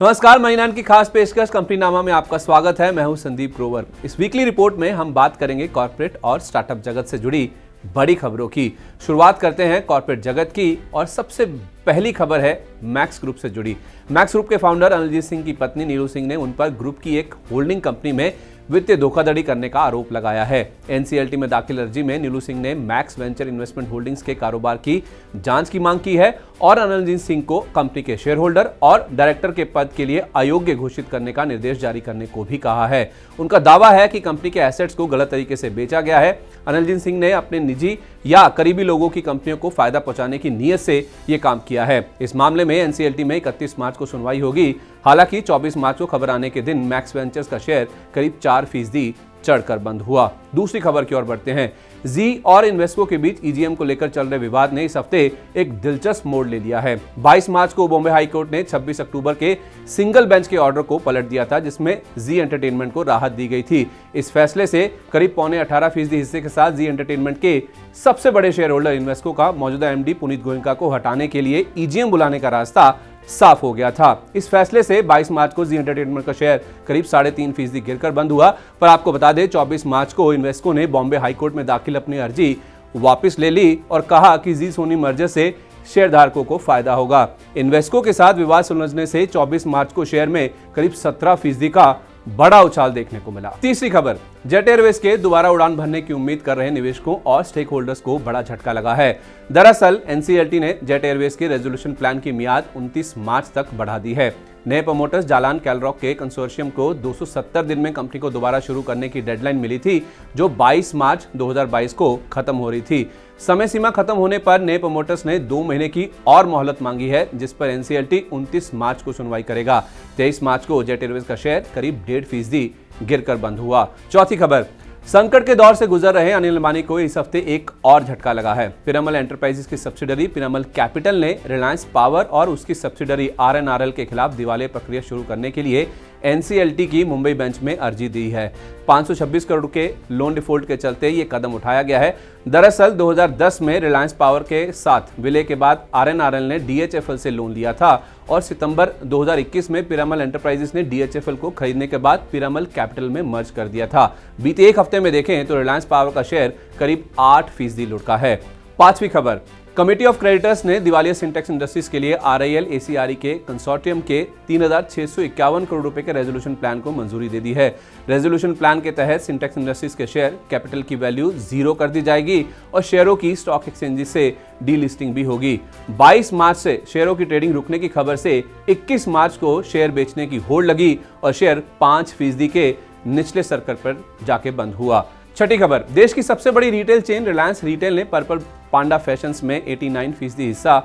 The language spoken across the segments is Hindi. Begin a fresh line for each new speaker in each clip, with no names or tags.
नमस्कार, महीनान की खास पेशकश कंपनी नामा में आपका स्वागत है। मैं हूं संदीप ग्रोवर। इस वीकली रिपोर्ट में हम बात करेंगे कॉर्पोरेट और स्टार्टअप जगत से जुड़ी बड़ी खबरों की। शुरुआत करते हैं कॉर्पोरेट जगत की और सबसे पहली खबर है मैक्स ग्रुप से जुड़ी। मैक्स ग्रुप के फाउंडर अनिलजीत सिंह की पत्नी नीलू सिंह ने उन पर ग्रुप की एक होल्डिंग कंपनी में वित्तीय धोखाधड़ी करने का आरोप लगाया है। एनसीएलटी में दाखिल अर्जी में नीलू सिंह ने मैक्स वेंचर इन्वेस्टमेंट होल्डिंग्स के कारोबार की जांच की मांग की है और अनिलजीत सिंह को कंपनी के शेयर होल्डर और डायरेक्टर के पद के लिए अयोग्य घोषित करने का निर्देश जारी करने को भी कहा है। उनका दावा है कि कंपनी के एसेट्स को गलत तरीके से बेचा गया है। अनिलजीत सिंह ने अपने निजी या करीबी लोगों की कंपनियों को फायदा पहुंचाने की नीयत से यह काम किया है। इस मामले में एनसीएलटी में 31 मार्च को सुनवाई होगी। हालांकि 24 मार्च को खबर आने के दिन मैक्स वेंचर्स का शेयर करीब 4% चढ़कर बंद हुआ। दूसरी खबर की ओर बढ़ते हैं। जी और इन्वेस्को के बीच ईजीएम को लेकर चल रहे विवाद ने इस हफ्ते एक दिलचस्प मोड़ ले लिया है। 22 मार्च को बॉम्बे हाई कोर्ट ने 26 अक्टूबर के सिंगल बेंच के ऑर्डर को पलट दिया था, जिसमें जी एंटरटेनमेंट को राहत दी गई थी। इस फैसले से करीब 18.5% हिस्से के साथ जी एंटरटेनमेंट के सबसे बड़े शेयर होल्डर इन्वेस्को का मौजूदा एमडी पुनीत गोयनका को हटाने के लिए ईजीएम बुलाने का रास्ता साफ हो गया था। इस फैसले से 22 मार्च को जी एंटरटेनमेंट का शेयर करीब 3.5% गिरकर बंद हुआ। पर आपको बता दें, 24 मार्च को इन्वेस्को ने बॉम्बे हाईकोर्ट में दाखिल अपनी अर्जी वापस ले ली और कहा कि जी सोनी मर्जर से शेयरधारकों को फायदा होगा। इन्वेस्को के साथ विवाद सुलझने से 24 मार्च को शेयर में करीब 17% का बड़ा उछाल देखने को मिला। तीसरी खबर, जेट एयरवेज के दोबारा उड़ान भरने की उम्मीद कर रहे निवेशकों और स्टेक होल्डर्स को बड़ा झटका लगा है। दरअसल एनसीएलटी ने जेट एयरवेज के रेजोल्यूशन प्लान की मियाद 29 मार्च तक बढ़ा दी है। नए प्रमोटर्स जालान कैलरॉक के कंसोर्शियम को 270 दिन में कंपनी को दोबारा शुरू करने की डेडलाइन मिली थी, जो 22 मार्च 2022 को खत्म हो रही थी। समय सीमा खत्म होने पर नए प्रमोटर्स ने 2 महीने की और मोहलत मांगी है, जिस पर एनसीएलटी 29 मार्च को सुनवाई करेगा। 23 मार्च को जेट एयरवेज का शेयर करीब 1.5% गिरकर बंद हुआ। चौथी खबर, संकट के दौर से गुजर रहे अनिल अंबानी को इस हफ्ते एक और झटका लगा है। पिरामल एंटरप्राइजेस की सब्सिडरी पिरामल कैपिटल ने रिलायंस पावर और उसकी सब्सिडरी आरएनआरएल के खिलाफ दिवालिया प्रक्रिया शुरू करने के लिए एनसीएलटी की मुंबई बेंच में अर्जी दी है। 526 करोड़ के लोन डिफॉल्ट के चलते ये कदम उठाया गया है। दरअसल 2010 में रिलायंस पावर के साथ विलय के बाद आरएनआरएल ने डीएचएफएल से लोन लिया था और सितंबर 2021 में पिरामल एंटरप्राइजेस ने डीएचएफएल को खरीदने के बाद पिरामल कैपिटल में मर्ज कर दिया था। बीते एक हफ्ते में देखें तो रिलायंस पावर का शेयर करीब 8% लुढ़का है। पांचवी खबर, कमेटी ऑफ क्रेडिटर्स ने दिवालिया सिंटेक्स इंडस्ट्रीज के लिए आरआईएल एसीआरई के कंसोर्टियम के 3,651 करोड़ रुपए के रेजोल्यूशन प्लान को मंजूरी दे दी है। रेजोल्यूशन प्लान के तहत सिंटेक्स इंडस्ट्रीज के शेयर कैपिटल की वैल्यू 0 कर दी जाएगी और शेयरों की स्टॉक एक्सचेंजेस से डीलिस्टिंग भी होगी। 22 मार्च से शेयरों की ट्रेडिंग रुकने की खबर से 21 मार्च को शेयर बेचने की होड़ लगी और शेयर 5% के निचले सर्कल पर जाके बंद हुआ। छठी खबर, देश की सबसे बड़ी रिटेल चेन रिलायंस रिटेल ने पर्पल पांडा फैशंस में 89% हिस्सा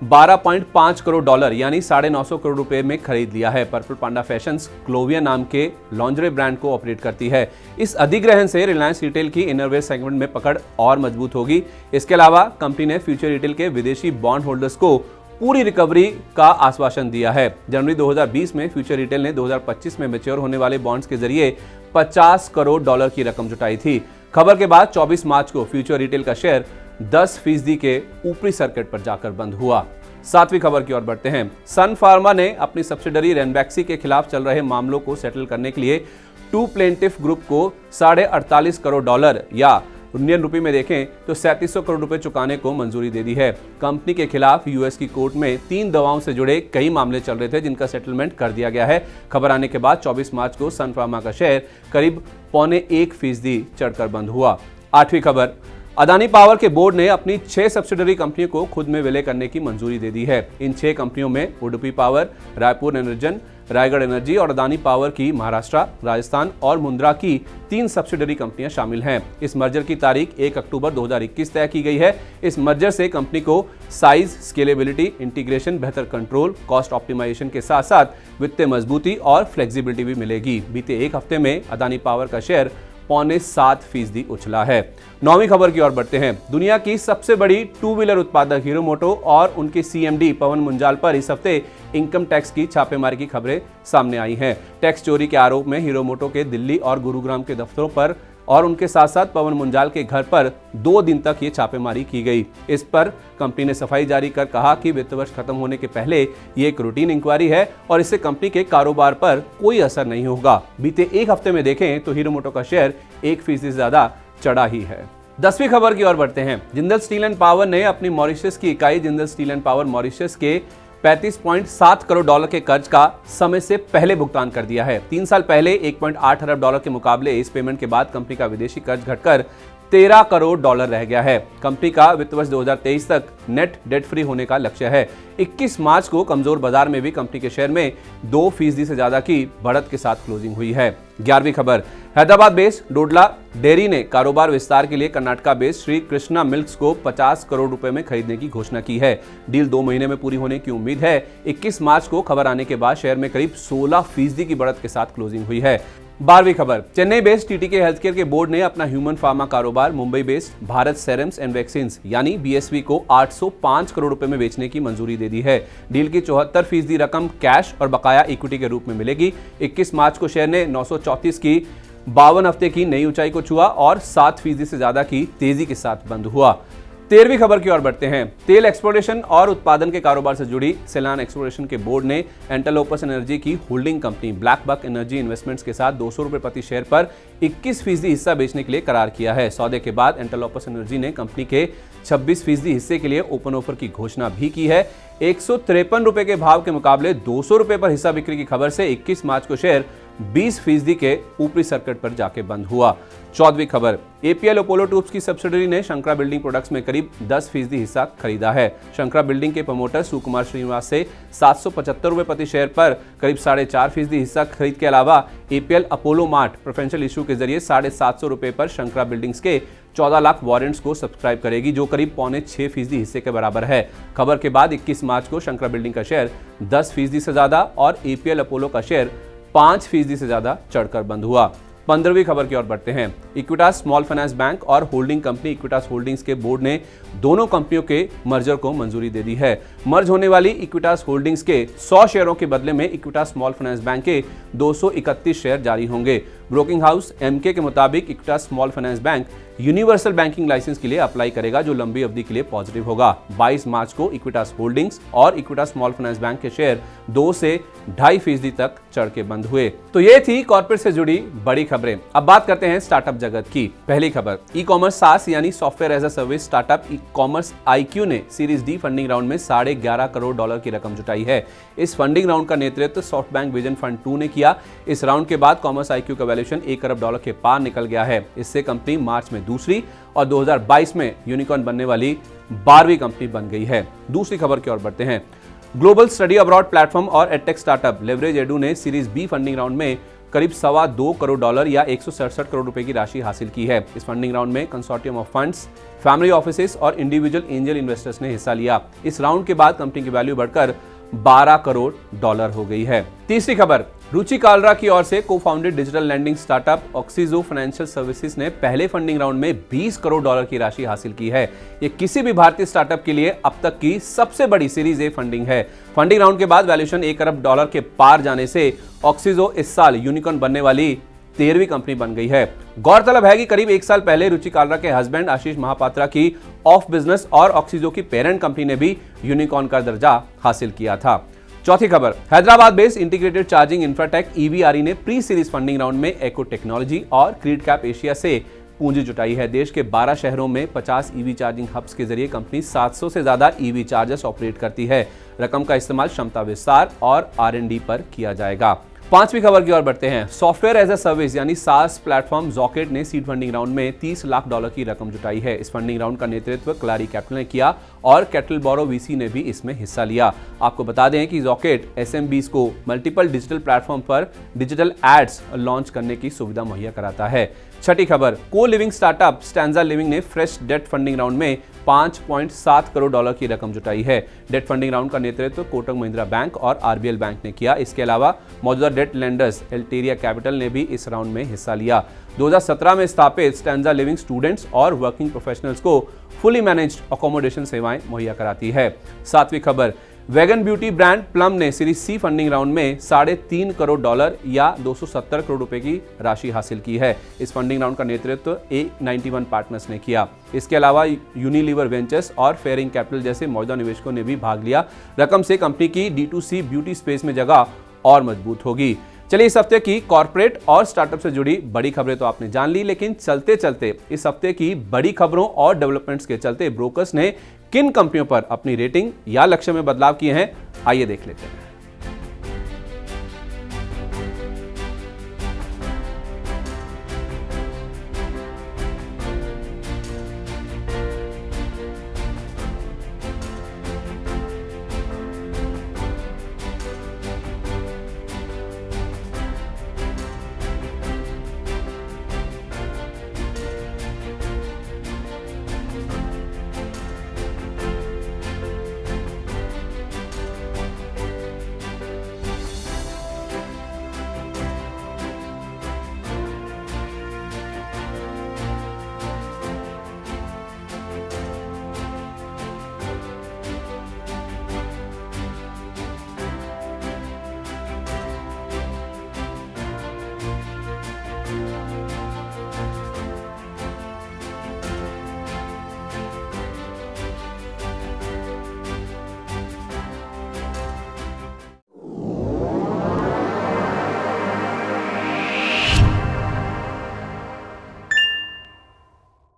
12.5 करोड़ डॉलर यानी 950 करोड़ रुपए में खरीद लिया है। पर्पल पांडा फैशंस क्लोविया नाम के लॉन्जरे ब्रांड को ऑपरेट करती है। इस अधिग्रहण से रिलायंस रिटेल की इनरवेयर सेगमेंट में पकड़ और मजबूत होगी। इसके अलावा कंपनी ने फ्यूचर रिटेल के विदेशी बॉन्ड होल्डर्स को पूरी रिकवरी का आश्वासन दिया है। जनवरी 2020 में फ्यूचर रिटेल ने 2025 में मैच्योर होने वाले बॉन्ड्स के जरिए 50 करोड़ डॉलर की रकम जुटाई थी। खबर के बाद 24 मार्च को फ्यूचर रिटेल का शेयर 10% के ऊपरी सर्किट पर जाकर बंद हुआ। सातवीं खबर की ओर बढ़ते हैं। सन फार्मा ने अपनी सब्सिडरी रेनबैक्सी के खिलाफ चल रहे मामलों को सेटल करने के लिए टू प्लेंटिफ ग्रुप को 48.5 करोड़ डॉलर या इंडियन रुपये में देखें तो 3700 करोड़ रुपए चुकाने को मंजूरी दे दी है। कंपनी के खिलाफ यूएस की कोर्ट में 3 दवाओं से जुड़े कई मामले चल रहे थे, जिनका सेटलमेंट कर दिया गया है। खबर आने के बाद 24 मार्च को सन फार्मा का शेयर करीब 0.25% चढ़कर बंद हुआ। आठवीं खबर, अदानी पावर के बोर्ड ने अपनी 6 सब्सिडरी कंपनियों को खुद में विलय करने की मंजूरी दे दी है। इन 6 कंपनियों में Udupi power, Raipur anagen, Raigarh energy और अदानी पावर की महाराष्ट्र, राजस्थान और मुंद्रा की 3 सब्सिडरी कंपनियां शामिल हैं। इस मर्जर की तारीख 1 अक्टूबर 2021 तय की गई है। इस मर्जर से कंपनी को साइज, स्केलेबिलिटी, इंटीग्रेशन, बेहतर कंट्रोल, कॉस्ट ऑप्टिमाइजेशन के साथ साथ वित्तीय मजबूती और फ्लेक्सिबिलिटी भी मिलेगी। बीते एक हफ्ते में अदानी पावर का शेयर 6.25% उछला है। 9वीं खबर की ओर बढ़ते हैं। दुनिया की सबसे बड़ी 2 व्हीलर उत्पादक हीरो मोटो और उनके सीएमडी पवन मुंजाल पर इस हफ्ते इनकम टैक्स की छापेमारी की खबरें सामने आई हैं। टैक्स चोरी के आरोप में हीरो मोटो के दिल्ली और गुरुग्राम के दफ्तरों पर और उनके साथ साथ पवन मुंजाल के घर पर 2 दिन तक ये छापेमारी की गई। इस पर कंपनी ने सफाई जारी कर कहा कि वित्त वर्ष खत्म होने के पहले ये एक रूटीन इंक्वायरी है और इससे कंपनी के कारोबार पर कोई असर नहीं होगा। बीते एक हफ्ते में देखें तो हीरो मोटो का शेयर 1% से ज्यादा चढ़ा ही है। 10वीं खबर की ओर बढ़ते हैं। जिंदल स्टील एंड पावर ने अपनी मॉरिशस की इकाई Jindal steel and power Mauritius के 35.7 करोड़ डॉलर के कर्ज का समय से पहले भुगतान कर दिया है। 3 साल पहले 1.8 अरब डॉलर के मुकाबले इस पेमेंट के बाद कंपनी का विदेशी कर्ज घटकर 13 करोड़ डॉलर रह गया है। कंपनी का वित्त वर्ष 2023 तक नेट डेट फ्री होने का लक्ष्य है। 21 मार्च को कमजोर बाजार में भी कंपनी के शेयर में 2% से ज्यादा की बढ़त के साथ क्लोजिंग हुई है। 11वीं खबर, हैदराबाद बेस्ड डोडला डेयरी ने कारोबार विस्तार के लिए कर्नाटका बेस्ड श्री कृष्णा मिल्क्स को 50 करोड़ रुपए में खरीदने की घोषणा की है। डील 2 महीने में पूरी होने की उम्मीद है। 21 मार्च को खबर आने के बाद शेयर में करीब 16% की बढ़त के साथ क्लोजिंग हुई है। 12वीं खबर, चेन्नई बेस्ड टीटीके हेल्थकेयर के बोर्ड ने अपना ह्यूमन फार्मा कारोबार Mumbai based Bharat serums and vaccines यानी बीएसवी को 805 करोड़ रुपए में बेचने की मंजूरी दे दी है। डील की 74% रकम कैश और बकाया इक्विटी के रूप में मिलेगी। 21 मार्च को शेयर ने 934 की 52 हफ्ते की नई ऊंचाई को छुआ और 7% से ज्यादा की तेजी के साथ बंद हुआ। 13वीं खबर की ओर बढ़ते हैं। तेल एक्सप्लोरेशन और उत्पादन के कारोबार से जुड़ी सेलान एक्सप्लोरेशन के बोर्ड ने एंटेलोपस एनर्जी की holding company Black Buck Energy Investments के साथ 200 रुपए प्रति शेयर पर 21% हिस्सा बेचने के लिए करार किया है। सौदे के बाद एंटेलोपस एनर्जी ने कंपनी के 26% हिस्से के लिए ओपन ऑफर की घोषणा भी की है। 153 रुपए के भाव के मुकाबले 200 रुपए पर हिस्सा बिक्री की खबर से 21 मार्च को शेयर 20% के ऊपरी सर्किट पर जाके बंद हुआ। 14वीं खबर, एपीएल अपोलो ट्यूब्स की सब्सिडरी ने शंकरा बिल्डिंग प्रोडक्ट्स में करीब 10% हिस्सा खरीदा है। शंकरा बिल्डिंग के प्रमोटर सुकुमार श्रीनिवास से 775 रुपए प्रति शेयर पर करीब 4.5% हिस्सा खरीद के अलावा APL Apollo mart preferential issue के जरिए 750 रुपए पर शंकरा बिल्डिंग्स के 14 लाख वारंट्स को सब्सक्राइब करेगी, जो करीब 5.25% हिस्से के बराबर है। खबर के बाद 21 मार्च को शंकरा बिल्डिंग का शेयर 10% से ज्यादा और एपीएल अपोलो का शेयर 5% से ज्यादा चढ़कर बंद हुआ। 15वीं खबर की ओर बढ़ते हैं। इक्विटास स्मॉल फाइनेंस बैंक और होल्डिंग कंपनी इक्विटास होल्डिंग्स के बोर्ड ने दोनों कंपनियों के मर्जर को मंजूरी दे दी है। मर्ज होने वाली इक्विटास होल्डिंग्स के 100 शेयरों के बदले में इक्विटास स्मॉल फाइनेंस बैंक के 231 शेयर जारी होंगे। ब्रोकिंग हाउस एमके के मुताबिक Equitas small finance bank universal banking licence के लिए अप्लाई करेगा, जो लंबी अवधि के लिए पॉजिटिव होगा। 22 मार्च को इक्विटास होल्डिंग्स और इक्विटास स्मॉल फाइनेंस बैंक के शेयर 2 से 2.5% तक चढ़ के बंद हुए। तो ये थी कॉर्पोरेट से जुड़ी बड़ी खबरें। अब बात करते हैं स्टार्टअप जगत की। पहली खबर, ई कॉमर्स सास यानी software as a service startup e commerce IQ ने सीरीज डी फंडिंग राउंड में 11.5 करोड़ डॉलर की रकम जुटाई है। इस फंडिंग राउंड का नेतृत्व सॉफ्टबैंक विजन फंड 2 ने किया। इस राउंड के बाद कॉमर्स IQ का वैल्यूएशन 1 अरब डॉलर के पार निकल गया है। इससे कंपनी मार्च में दूसरी और 2022 में यूनिकॉर्न बनने वाली 12वीं कंपनी बन गई है। दूसरी खबर की ओर बढ़ते हैं। ग्लोबल स्टडी अब्रॉड प्लेटफॉर्म और एडटेक स्टार्टअप लेवरेज एडू ने सीरीज बी फंडिंग राउंड में करीब 2.25 करोड़ डॉलर या 167 करोड़ रुपए की राशि हासिल की है। इस फंडिंग राउंड में consortium of funds, family offices और इंडिविजुअल एंजल इन्वेस्टर्स ने हिस्सा लिया। इस राउंड के बाद कंपनी की वैल्यू बढ़कर 12 करोड़ डॉलर हो गई है। तीसरी खबर, रुचि कालरा की ओर से co-founded digital lending startup Oxyzo financial services ने पहले फंडिंग राउंड में 20 करोड़ डॉलर की राशि हासिल की है। ये किसी भी भारतीय स्टार्टअप के लिए अब तक की सबसे बड़ी सीरीज ए फंडिंग है। फंडिंग राउंड के बाद वैल्यूएशन 1 अरब डॉलर के पार जाने से ऑक्सीजो इस साल यूनिकॉर्न बनने वाली 13वीं कंपनी बन गई है। गौरतलब है कि करीब 1 साल पहले रुचि कालरा के हस्बैंड आशीष महापात्रा की ऑफ बिजनेस और ऑक्सीजो की पेरेंट कंपनी ने भी यूनिकॉर्न का दर्जा हासिल किया था। चौथी खबर, Hyderabad based integrated charging Infratech EVRE ने प्री सीरीज फंडिंग राउंड में एको टेक्नोलॉजी और क्रीड कैप एशिया से पूंजी जुटाई है। देश के 12 शहरों में 50 EV चार्जिंग हब्स के जरिए कंपनी 700 से ज्यादा EV चार्जर्स ऑपरेट करती है। रकम का इस्तेमाल क्षमता विस्तार और R&D पर किया जाएगा। 5वीं खबर की ओर बढ़ते हैं। सॉफ्टवेयर एज अ सर्विस यानी सास प्लेटफॉर्म जॉकेट ने सीड फंडिंग राउंड में 30 लाख डॉलर की रकम जुटाई है। इस फंडिंग राउंड का नेतृत्व क्लारी कैपिटल ने किया और कैटल बोरो VC ने भी इसमें हिस्सा लिया। आपको बता दें कि जॉकेट SMBs को मल्टीपल डिजिटल प्लेटफॉर्म पर डिजिटल एड्स लॉन्च करने की सुविधा मुहैया कराता है। छठी खबर, को लिविंग स्टार्टअप स्टैंजा लिविंग ने फ्रेश डेट फंडिंग राउंड में 5.7 करोड़ डॉलर की रकम जुटाई है। डेट फंडिंग राउंड का नेतृत्व कोटक महिंद्रा बैंक और RBL बैंक ने किया। इसके अलावा मौजूदा डेट लेंडर्स एल्टेरिया कैपिटल ने भी इस राउंड में हिस्सा लिया। 2017 में स्थापित स्टैंजा लिविंग स्टूडेंट्स और वर्किंग प्रोफेशनल्स को फुली मैनेज्ड अकोमोडेशन सेवाएं मुहैया कराती है। 7वीं खबर, वैगन ब्यूटी ब्रांड प्लम ने सीरीज सी फंडिंग राउंड में $3.5 करोड़ या 270 करोड़ रुपए की राशि हासिल की है। इस फंडिंग राउंड का नेतृत्व A91 पार्टनर्स ने किया। इसके अलावा यूनिलीवर वेंचर्स और फेयरिंग कैपिटल जैसे मौजूदा निवेशकों ने भी भाग लिया। रकम से कंपनी की D2C ब्यूटी स्पेस में जगह और मजबूत होगी। चलिए, इस हफ्ते की कॉर्पोरेट और स्टार्टअप से जुड़ी बड़ी खबरें तो आपने जान ली, लेकिन चलते चलते इस हफ्ते की बड़ी खबरों और डेवलपमेंट्स के चलते ब्रोकर्स ने किन कंपनियों पर अपनी रेटिंग या लक्ष्य में बदलाव किए हैं, आइए देख लेते हैं।